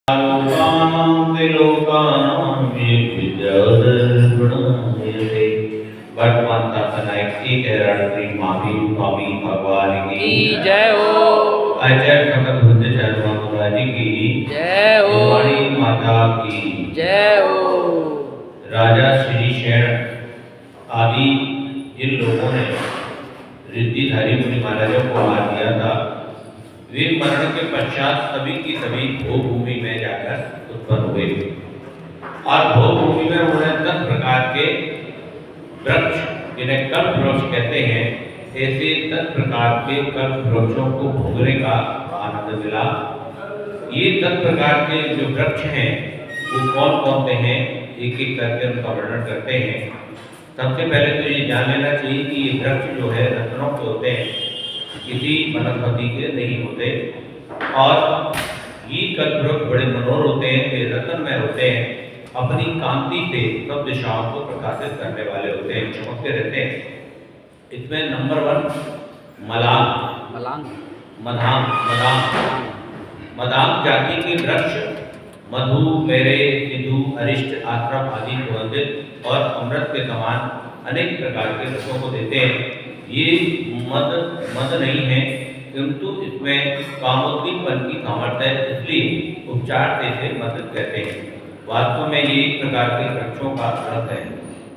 वर्तमान की मामी स्वामी भगवान की जय हो। आचार्य भगत बुद्ध शर्मा महाराज की जय हो। गुरुवाणी माता की जय हो। राजा श्री शेण आदि जिन लोगों ने रिद्धिधारी मुनि महाराजों को मार दिया था, वे मरण के पश्चात सभी की सभी भोगभूमि में जाकर उत्पन्न हुए और भोगभूमि में उन्होंने 10 प्रकार के वृक्ष जिन्हें कल्प वृक्ष कहते हैं, ऐसे 10 प्रकार के कल्प वृक्षों को भोगने का आनंद मिला। ये 10 प्रकार के जो वृक्ष हैं वो कौन कौन से हैं, एक एक करके उनका वर्णन करते हैं। सबसे पहले तो ये जान लेना चाहिए कि ये वृक्ष जो है रत्नों के होते हैं, किसी वनस्पति के नहीं होते। और ये कल्प वृक्ष बड़े मनोहर होते हैं, ये रत्नमय होते हैं, अपनी कांति से सब दिशाओं को प्रकाशित करने वाले होते हैं, चमकते रहते हैं। इसमें नंबर 1 मलांग मदांग जाति के वृक्ष मधु, मेरे, सिंधु, अरिष्ट, आश्रम आदि सुगंधित और अमृत के समान अनेक प्रकार के रसों को देते हैं। ये मद नहीं है, किंतु इसमें कामोद्दीपन की सामर्थ्य है, इसलिए उपचार से इसे मद कहते हैं। वास्तव में ये एक प्रकार के वृक्षों का रस है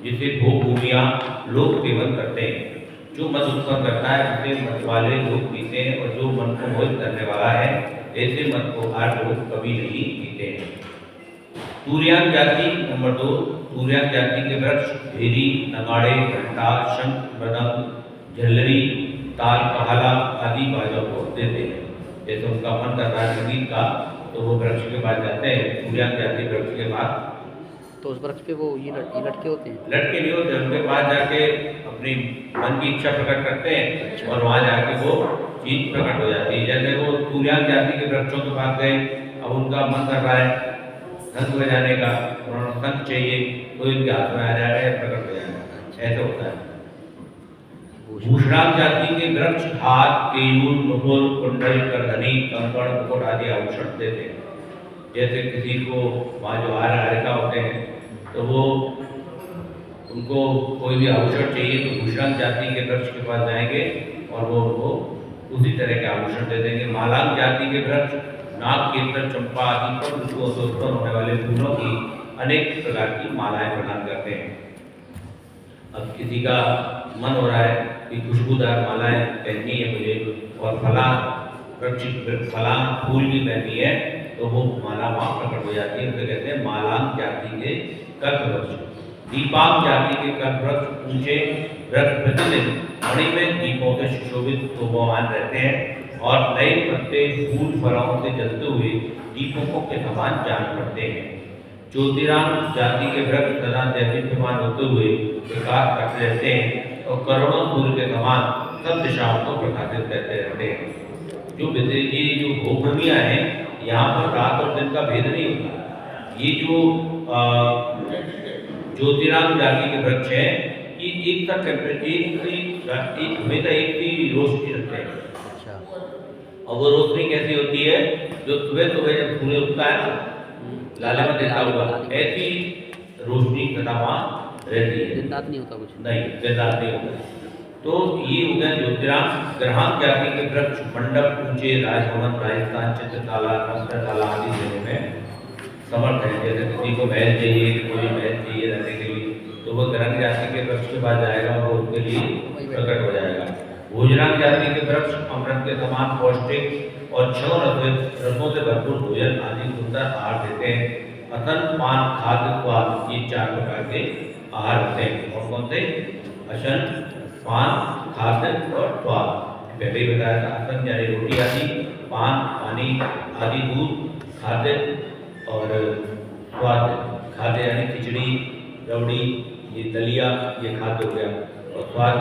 जिसे भोगभूमियाँ लोग सेवन करते हैं। जो मद उत्पन्न करता है उसे मद वाले लोग पीते हैं, और जो मन को मोहित करने वाला है ऐसे मद को हर लोग कभी नहीं पीते हैं। तुर्यान जाति नंबर 2 तुर्यान जाति के वृक्ष भेरी, नगाड़े, घंटा, शंख, मृदंग, झल्लरी, ताल, कहाला आदि बाजों को देते हैं। जैसे उनका मन करता है संगीत का तो वो वृक्ष के पास जाते हैं, तुर्यान जाति वृक्ष के पास। तो उस वृक्ष पे वो ये लटके होते हैं? लटके नहीं होते, उनके पास जाके अपनी मन की इच्छा प्रकट करते हैं और वहाँ जाके वो चीज प्रकट हो जाती है। जैसे वो तुर्यान जाति के वृक्षों के पास गए, अब उनका मन कर रहा है शंख बजाने का, उन्होंने शंख चाहिए तो इनके हाथ में आ जाएगा या प्रकट हो जाएगा, ऐसा होता है। भूषणाम जाति के वृक्ष हाथ, केयूर, नुपुर, कुंडल, करधनी, कंकड़, मुकुट आदि आभूषण देते हैं। जैसे किसी को वहाँ जो हारिका होते हैं तो वो उनको कोई भी आभूषण चाहिए तो भूषणाम जाति के वृक्ष के पास जाएंगे और वो उनको उसी तरह के आभूषण दे देंगे। मालांग जाति के वृक्ष नाग, केतन, चंपा आदि पर उनको उत्पन्न होने वाले फूलों की अनेक प्रकार की मालाएं प्रदान करते हैं। अब किसी का मन हो रहा है कि खुशबूदार मालाएं पहननी है मुझे और फला वृक्ष फला फूल भी पहननी है, तो वो माला वहाँ प्रकट हो जाती है। उसे कहते हैं मालांग जाति के कल्प वृक्ष। दीपांग जाति के कल्प वृक्ष ऊंचे वृक्ष प्रतिदिन मणि में दीपों से सुशोभित शोभावान रहते हैं और नए पत्ते फूल फलों से जलते हुए दीपकों के समान जान पड़ते हैं। ज्योतिरांग जाति के वृक्ष सदा दैदीप्यमान होते हुए प्रकाश करते रहते हैं और करोड़ों सूर्य के समान सब दिशाओं को प्रकाशित करते रहते हैं। जो विदेशी जो भूभूमियाँ हैं यहाँ पर रात और दिन का भेद नहीं होता। ये जो ज्योतिरांग जाति के वृक्ष हैं ये एक का हमेशा एक ही रोशनी रखते हैं। और वो रोशनी कैसी होती है, जो सुबह सुबह जब सूर्य उगता है ना लाले में देखा होगा, ऐसी रोशनी सदा वहाँ रहती है, दिन रात नहीं होता कुछ नहीं, दिन रात नहीं होता। तो ये हो गया ज्योतिरांग। ग्रहांग जाति के वृक्ष मंडप, ऊंचे राजभवन, राजस्थान, चित्रशाला, रंगशाला आदि देने में समर्थ है। जैसे किसी को महल चाहिए, कोई महल चाहिए रहने के लिए, तो वो ग्रहांग जाति के वृक्ष के पास जाएगा और उसके लिए प्रकट हो जाएगा। भोजनांग जाति के वृक्ष अमृत के समान पौष्टिक और 6 रसों से भरपूर भोजन आदि सुंदर आहार देते हैं। असन, पान, खाद्य, स्वाद ये 4 प्रकार के आहार होते हैं। और कौन से? असन, पान, खाद्य और स्वाद। पहले ही बताया था, असन यानी रोटी आदि, पान पानी आदि, दूध, खाद्य और स्वाद। खाद्य यानी खिचड़ी, रबड़ी, ये दलिया, ये खाद्य हो गया। और स्वाद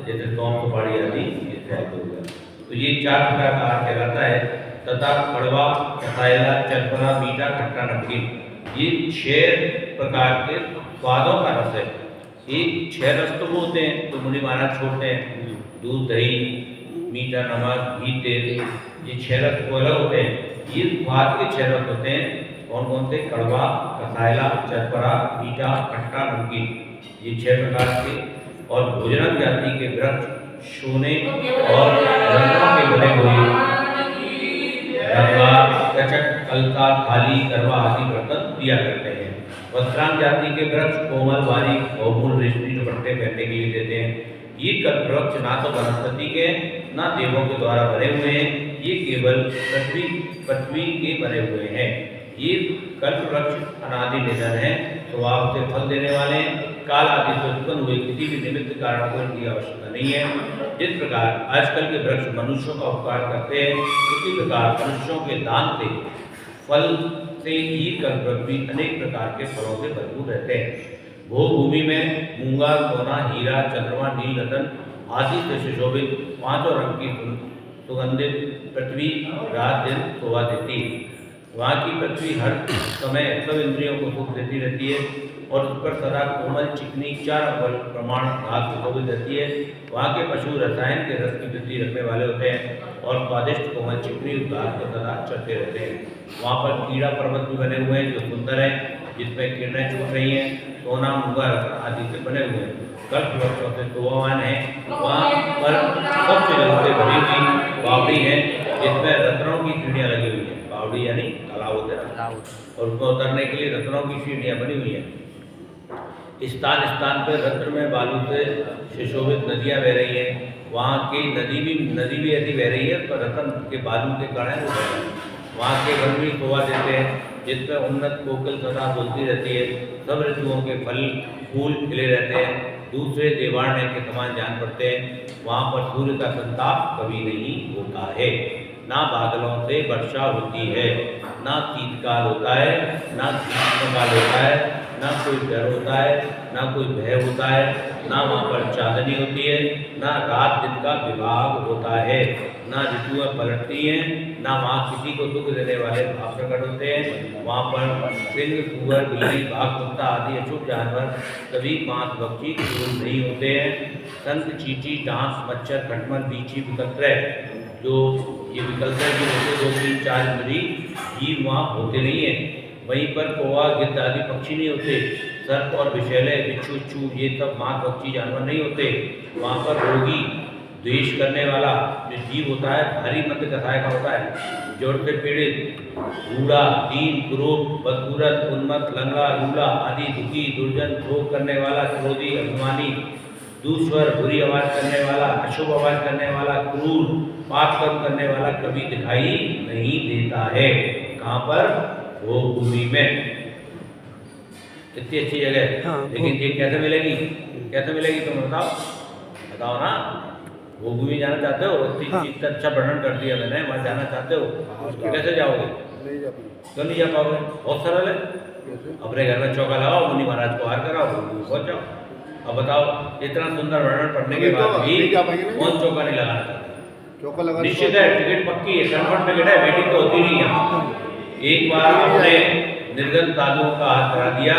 जैसे सौंफ, सुपारी आदि ये स्वाद हो गया। तो ये 4 प्रकार का आहार कहलाता है। तथा कड़वा, कसायला, चरपरा, मीठा, खट्टा, नमकीन ये 6 प्रकार के स्वादों का रस है। एक 6 रस तो वो होते हैं तो मुनि महाराज छोड़ते हैं, दूध, दही, मीठा, नमक, घी, तेल, ये 6 रस को अलग होते हैं। ये स्वाद के 6 रस होते हैं कौन कौन से? कड़वा, कसायला, चरपरा, मीठा, खट्टा, नमकीन, ये 6 प्रकार के। और भोजनम जाति के वृक्ष सोने और रत्नों के बने हुए रंगा, कचक, कलका, थाली, करवा आदि बर्तन दिया करते हैं। वस्त्रांग जाति के वृक्ष कोमल, बारीक, बहुमूल रेशमी दुपट्टे पहनने के लिए देते हैं। ये कल्प वृक्ष ना तो वनस्पति के ना देवों के द्वारा बने हुए हैं, ये केवल पृथ्वी के बने हुए हैं। ये कल्प वृक्ष अनादि निधन है, स्वभाव से फल देने वाले हैं, काल आदि से उत्पन्न हुए किसी भी निमित्त कारण को इनकी आवश्यकता नहीं है। जिस प्रकार आजकल के वृक्ष मनुष्यों का उपकार करते हैं, उसी प्रकार मनुष्यों के दान से फल से ये कल्प वृक्ष भी अनेक प्रकार के फलों से भरपूर रहते हैं। भोग भूमि में मूंगा, सोना, हीरा, चंद्रमा, नील रतन आदि से सुशोभित 5 रंग की सुगंधित पृथ्वी रात दिन शोभा देती है। वहाँ की पृथ्वी हर समय सब इंद्रियों को सुख देती रहती है और उस पर सदा कोमल, चिकनी, 4 अंगुल प्रमाण घास सुशोभित रहती है। वहाँ के पशु रसायन के रस की वृद्धि रखने वाले होते हैं और स्वादिष्ट कोमल, चिकनी घास को सदा चरते रहते हैं। वहाँ पर कीड़ा पर्वत भी बने हुए हैं जो सुंदर हैं, जिसमें किरणें छूट रही हैं, सोना, मूंगा, रत्न आदि से बने हुए हैं। कल्प वृक्षों से शोभावान है। वहाँ पर सबसे जल से भरी हुई बावड़ी है, जिसमें रत्नों की सीढ़ियाँ लगी हुई हैं। बावड़ी यानी तालाब होते हैं, और उसको उतरने के लिए रत्नों की सीढ़ियाँ बनी हुई हैं। स्थान स्थान पर रत्न में बालू से सुशोभित नदियाँ बह रही हैं। वहाँ की नदी भी ऐसी बह रही है, पर रत्न के बालू के कण हैं वो बह रहे हैं। वहाँ के वन भी शोभा देते हैं, जिसमें उन्नत कोकिल सदा बोलती रहती है। सब ऋतुओं के फल फूल खिले रहते हैं, दूसरे देवारण्य के समान जान पड़ते हैं। वहाँ पर सूर्य का संताप कभी नहीं होता है, ना बादलों से वर्षा होती है, ना शीतकाल होता है, ना ग्रीष्मकाल होता है, ना कोई डर होता है, ना कोई भय होता है, ना वहाँ पर चांदनी होती है, ना रात दिन का विभाग होता है, ना ऋतुएं पलटती हैं, ना वहाँ किसी को दुख देने वाले भाव प्रकट होते हैं। वहाँ पर सिंह, सुअर, बिल्ली, बाघ, कुत्ता आदि अशुभ जानवर सभी मांस भक्षी क्रूर नहीं होते हैं। संत, चींटी, डांस, मच्छर, खटमल, बीछी, विकल्प जो ये विकल्प जो होते 2, 3, 4 इंद्री जीव वहाँ होते नहीं हैं। वहीं पर कौवा, गिद्ध आदि पक्षी नहीं होते। सर्प और विषैले, बिच्छू, चूर ये सब मांस भक्षी जानवर नहीं होते। वहाँ पर रोगी, द्वेष करने वाला जो जीव होता है, भारी मंद कथाएं का होता है, जोड़ से पीड़ित, बूढ़ा, दीन, क्रोध, बदसूरत, उन्मत्त, लंगड़ा, लूला आदि दुखी, दुर्जन, भोग करने वाला, क्रोधी, अभिमानी, दूसर, बुरी आवाज करने वाला, अशुभ आवाज करने वाला, क्रूर, पाप कर्म करने वाला कभी दिखाई नहीं देता है। कहाँ पर? वो भूमि में। इतनी अच्छी जगह, लेकिन ये कैसे मिलेगी? कैसे मिलेगी तुम बताओ ना। वो भूमि जाना चाहते हो? इतना अच्छा वर्णन कर दिया मैंने, वहाँ जाना चाहते हो, कैसे जाओगे? क्यों नहीं जा पाओगे? बहुत सरल है। अपने घर में चौका लगाओ, मुनि महाराज को हार कराओ, पहुँच जाओ। अब बताओ, इतना सुंदर वर्णन पढ़ने के बाद भी कौन चौका नहीं लगाना चाहता? निश्चित है, टिकट पक्की है, कन्फर्म टिकट है, वेटिंग तो होती नहीं है। एक बार आपने निर्गत साधुओं का हाथ करा दिया,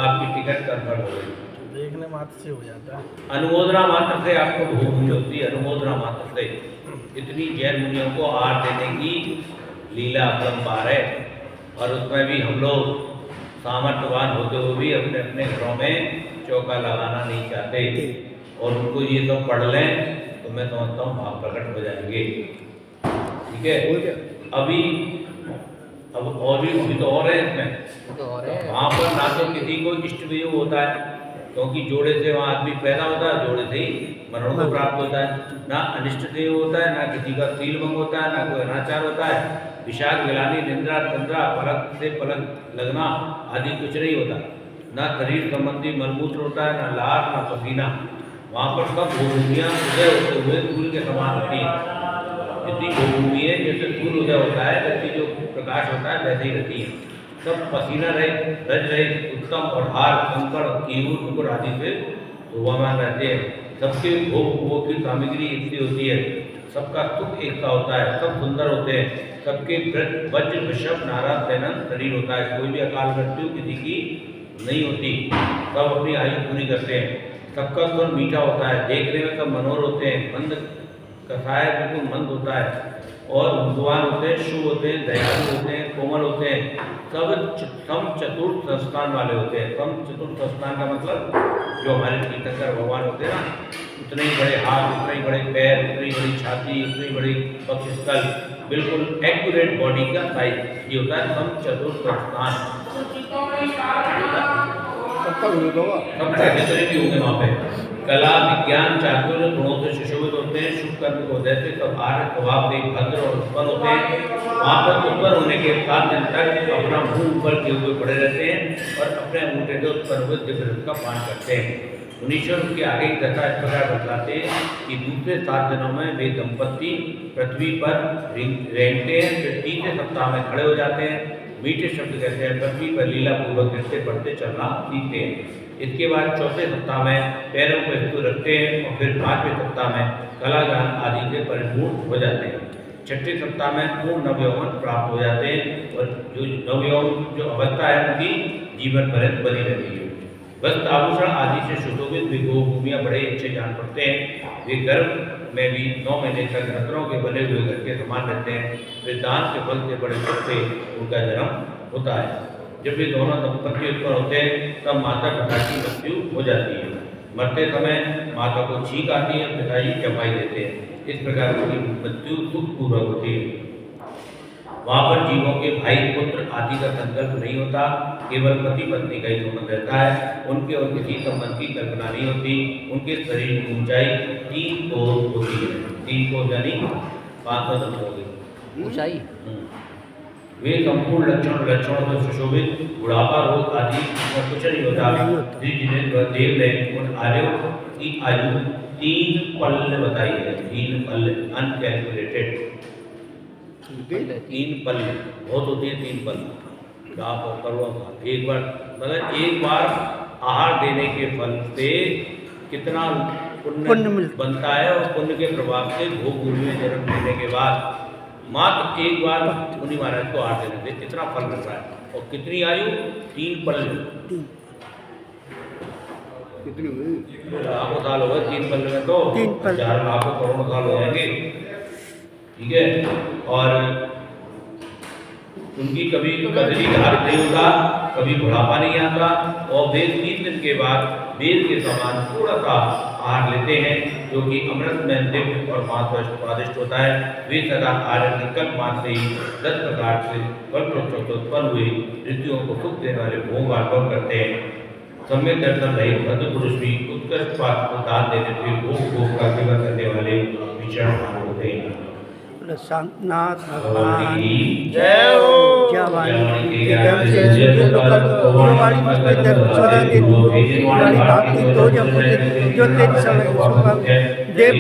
आपकी टिकट कन्फर्म हो गई। देखने मात्र से हो जाता है, अनुमोदना मात्र से आपको भूमि होती है, अनुमोदना मात्र से। इतनी जैन मुनियों को आहार देने की लीला अपरंपार है, और उसमें भी हम लोग सामर्थ्यवान होते हुए भी अपने अपने घरों में चौका लगाना नहीं चाहते, और उनको ये तो पढ़ लें तो मैं समझता हूँ भाव प्रकट हो जाएंगे। ठीक है, अब और भी तो और है इसमें। वहाँ पर ना तो किसी को इष्ट वियोग होता है, क्योंकि जोड़े से वहाँ आदमी पैदा होता है, जोड़े से ही मरण को प्राप्त होता है। ना अनिष्ट देव होता है, ना किसी का सील भंग होता है, ना कोई अनाचार होता है। विषाद, गिलानी, निंद्रा, तंद्रा, पलक से पलक लगना आदि कुछ नहीं होता। ना शरीर संबंधी मलमूत्र होता है, ना लार, ना पसीना। वहाँ पर सब भूमियाँ उदय होते हुए सूर्य के समान होती हैं। जितनी भूमि है, जैसे सूर्य उदय होता है, वैसे जो प्रकाश होता है वैसे ही रहती है। सब पसीना रहित, रज रहित, उत्तम और हार, कंकड़, कीहूर, मुकुट आदि से शोभामान रहते हैं। सबके भोग की सामग्री एक सी होती है, सबका सुख एक सा होता है, सब सुंदर होते हैं। सबके वज्र, वृषभ, नारद, सैनन शरीर होता है। कोई भी अकाल मृत्यु किसी की नहीं होती, सब अपनी आयु पूरी करते हैं। सबका स्वर मीठा होता है, देखने में सब मनोहर होते हैं। मंद कसाय बिल्कुल मंद होता है, और भगवान होते हैं, शुभ होते हैं, दयालु होते हैं, कोमल होते हैं, सब सम चतुर्थ संस्थान वाले होते हैं। सम चतुर्थ संस्थान का मतलब जो हमारे तीर्थंकर भगवान होते हैं ना, उतने ही बड़े हाथ, उतने ही बड़े पैर, उतनी बड़ी छाती, उतनी बड़ी वक्षस्थल, बिल्कुल एक्यूरेट बॉडी का साइज, ये होता है सम चतुर्थ संस्थान। सबका जितने भी होंगे वहाँ पे कला, विज्ञान, चातुर्य गुणों से सुशोभित होते हैं, शुभ कर्म को जैसे सब आर्य स्वभाव से भद्र और उत्पन्न होते हैं। वहाँ पर उत्पन्न होने के 7 दिन तक अपना मुंह ऊपर किए हुए पड़े रहते हैं और अपने अंगूठे से उत्पन्न हुए दिव्य रस का पान करते हैं। मुनीश्वर उसके आगे की दशा इस प्रकार बतलाते हैं कि दूसरे 7 दिनों में वे दंपत्ति पृथ्वी पर रेंगते हैं, फिर तीसरे सप्ताह में खड़े हो जाते हैं, मीठे शब्द कहते हैं, पृथ्वी पर लीला पूर्वक गिरते पड़ते चलना सीखते हैं। इसके बाद चौथे सप्ताह में पैरों को स्थिर रखते हैं और फिर 5वें सप्ताह में कला ज्ञान आदि से परिपूर्ण हो जाते हैं। छठे सप्ताह में पूर्ण नवयौवन प्राप्त हो जाते हैं और जो नवयौवन जो अवस्था है उनकी जीवन पर्यंत बनी रहती है। वस्त्र आभूषण आदि से सुशोभित वे गोभूमियाँ बड़े अच्छे जान पड़ते हैं। वे गर्भ में भी 9 महीने तक रत्नों के बने हुए घर के समान रहते हैं। वे दान के फल से बड़े सुख से उनका जन्म होता है। जब वे दोनों दंपत्ति उत्पन्न होते हैं तब माता पिता की मृत्यु हो जाती है। मरते समय माता को छींक आती है, पिताजी चपाई देते हैं। इस प्रकार उनकी मृत्यु दुखपूर्वक होती है। वहाँ पर जीवों के भाई पुत्र आदि का संकल्प नहीं होता, केवल पति पत्नी का ही संबंध रहता है। उनके और किसी संबंध की कल्पना नहीं होती। उनके शरीर की ऊंचाई 3 कोस होती है। 3 कोस यानी 510 होगी ऊंचाई। वे संपूर्ण लक्षणों से सुशोभित, बुढ़ापा रोग आदि में कुछ नहीं होता। श्री जिनेन्द्र देव ने उन आर्यों की आयु 3 पल्ले बताई है। 3 पल्ले अनकैलकुलेटेड, 3 पल्ले बहुत होती है। 3 पल्ले आप करो एक बार, मतलब एक बार आहार देने के फल से कितना पुण्य बनता है और पुण्य के प्रभाव से भोगभूमि में जन्म लेने के बाद मात्र एक बार मुनि महाराज को आहार देने से कितना फल मिल रहा है। और कितनी आयु? 3 पल्ले। लाखों साल हो गए 3 पल्ले में, तो 4 लाखों करोड़ों साल हो जाएंगे। ठीक है, और उनकी कभी कदरी घात नहीं होता, कभी बुढ़ापा नहीं आता। और वे 3 दिन के बाद बेल के समान थोड़ा सा आहार लेते हैं जो कि अमृत में दिव्य और स्वादिष्ट होता है। वे सदा आर्य संकल्प मात्र ही 10 प्रकार से फल उत्पन्न हुए ऋतुओं को सुख देने वाले भोग अनुभव करते हैं। सम्यक दर्शन रहित भद्र पुरुष भी उत्कृष्ट पात्र को दान देने से भोग का सेवन करने वाले विचरण होते हैं। नाथ भगवान जय हो। जो तेरी